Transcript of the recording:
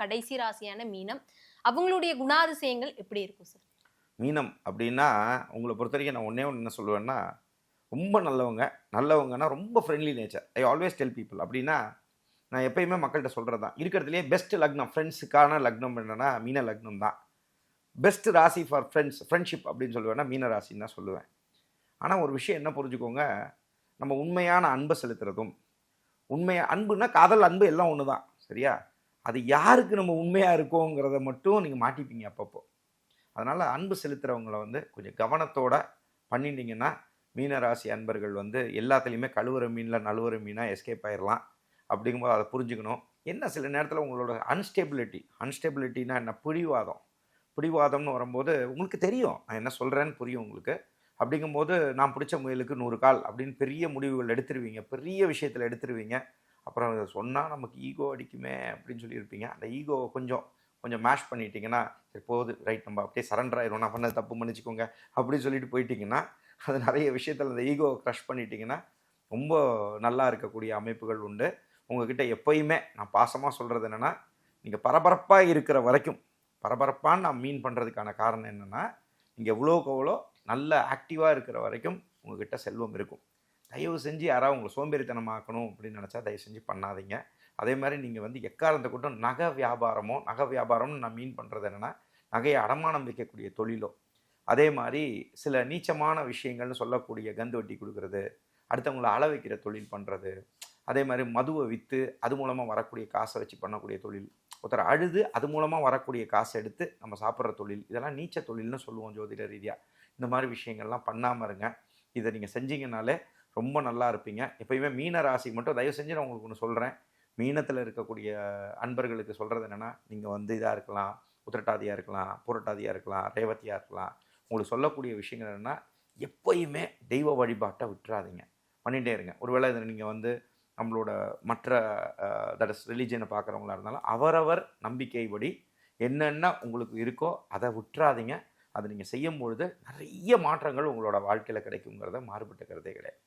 கடைசி ராசியான மீனம். அவங்களுடைய குணாதிசயங்கள் எப்படி இருக்கும் சார்? மீனம் அப்படின்னா உங்கள பொறுத்தவரைக்கும் நான் ஒண்ணே ஒண்ணு என்ன சொல்லுவேன்னா, ரொம்ப நல்லவங்க. நல்லவங்கன்னா ரொம்ப friendly nature. I always tell people அப்படின்னா, நான் எப்பயுமே மக்கள்ட்ட சொல்றது தான். இருக்கிறதுலயே பெஸ்ட் லக்னம் ஃப்ரெண்ட்ஸுக்கான லக்னம் என்னன்னா, மீன லக்னம் தான். பெஸ்ட் ராசி ஃபார் ஃப்ரெண்ட்ஷிப் அப்படின்னு சொல்லுவேன்னா, மீன ராசின்னு தான் சொல்லுவேன். ஆனா ஒரு விஷயம் என்ன புரிஞ்சுக்கோங்க, நம்ம உண்மையான அன்ப செலுத்துறதும், அன்புனா காதல், அன்பு எல்லாம் ஒண்ணு தான். சரியா? அது யாருக்கு நம்ம உண்மையா இருக்கோங்கிறத மட்டும் நீங்க மாட்டிப்பீங்க அப்பப்போ. அதனால அன்பு செலுத்துறவங்கள வந்து கொஞ்சம் கவனத்தோட பண்ணிட்டீங்கன்னா, மீன ராசி அன்பர்கள் வந்து எல்லாத்துலயுமே கழுவுற மீன்ல நழுவுற மீனா எஸ்கேப் ஆயிரலாம். அப்படிங்கும்போது அத புரிஞ்சுக்கணும். என்ன சில நேரத்தில உங்களோட அன்ஸ்டேபிலிட்டினா என்ன? பிடிவாதம். பிடிவாதம்னு வரும்போது உங்களுக்கு தெரியும். நான் என்ன சொல்றேன்னு புரியும் உங்களுக்கு. அப்படிங்கும்போது நான் பிடிச்ச முயலுக்கு 100 கால் அப்படின்னு பெரிய முடிவுகள் எடுத்துருவீங்க. பெரிய விஷயத்தில எடுத்துருவீங்க. அப்புறம் அத சொன்னா நமக்கு ஈகோ அடிக்குமே அப்படின்னு சொல்லியிருப்பீங்க. அந்த ஈகோவ கொஞ்சம் கொஞ்சம் மேஷ் பண்ணிட்டீங்கன்னா, சரி போது ரைட் நம்ம அப்படியே சரண்டர் ஆயிருவோம். நான் பண்ணது தப்பு மன்னிச்சுக்கோங்க அப்படின்னு சொல்லிட்டு போயிட்டீங்கன்னா, அது நெறைய விஷயத்தில அந்த ஈகோவ கிரஷ் பண்ணிட்டீங்கன்னா, ரொம்ப நல்லா இருக்கக்கூடிய அமைப்புகள் உண்டு. உங்ககிட்ட எப்பயுமே நான் பாசமா சொல்றது என்னன்னா, நீங்க பரபரப்பா இருக்கிற வரைக்கும், பரபரப்பான்னு நான் மீன் பண்றதுக்கான காரணம் என்னன்னா, நீங்க எவ்வளோக்கு எவ்வளோ நல்ல ஆக்டிவா இருக்கிற வரைக்கும் உங்ககிட்ட செல்வம் இருக்கும். தயவு செஞ்சு யாராவது உங்கள சோம்பேறித்தனமாக்கணும் அப்படின்னு நெனச்சா, தயவு செஞ்சு பண்ணாதீங்க. அதே மாரி நீங்க வந்து எக்காரணத்த கொண்டும் நகை வியாபாரம்னு நான் மீன் பண்றது என்னன்னா, நகைய அடமானம் வைக்கக்கூடிய தொழிலோ, அதே மாரி சில நீச்சமான விஷயங்கள்னு சொல்லக்கூடிய கந்து வட்டி குடுக்குறது, அடுத்தவங்கள அழ வைக்கிற தொழில் பண்றது, அதே மாரி மதுவ வித்து, அது மூலமா வரக்கூடிய காச வச்சு பண்ணக்கூடிய தொழில். ஒருத்தர அழுது அது மூலமா வரக்கூடிய காச எடுத்து நம்ம சாப்பிடுற தொழில். இதெல்லாம் நீச்ச தொழில்னு சொல்லுவோம் ஜோதிட ரீதியா. இந்த மாரி விஷயங்கள்லாம் பண்ணாம இருங்க. இத நீங்க செஞ்சீங்கனாலே ரொம்ப நல்லா இருப்பீங்க. எப்பயுமே மீன ராசி மட்டும் தயவு செஞ்சு நான் உங்களுக்கு ஒண்ணு சொல்றேன். மீனத்தில இருக்கக்கூடிய அன்பர்களுக்கு சொல்றது என்னன்னா, நீங்க வந்து இதா இருக்கலாம், உத்திரட்டாதியா இருக்கலாம், பூரட்டாதியா இருக்கலாம், ரேவதியா இருக்கலாம். உங்களுக்கு சொல்லக்கூடிய விஷயங்கள் என்னன்னா, எப்பயுமே தெய்வ வழிபாட்ட விட்டுறாதீங்க. பண்ணிட்டே இருங்க. ஒருவேளை இத நீங்க வந்து நம்மளோட மற்ற தட் இஸ் ரிலிஜியன பார்க்குறவங்களா இருந்தாலும், அவரவர் நம்பிக்கைப்படி என்னென்ன உங்களுக்கு இருக்கோ, அத விட்றாதீங்க. அத நீங்க செய்யும்பொழுது நெறைய மாற்றங்கள் உங்களோட வாழ்க்கையில கிடைக்குங்கிறத மாறுபட்ட கருத்தே கிடையாது.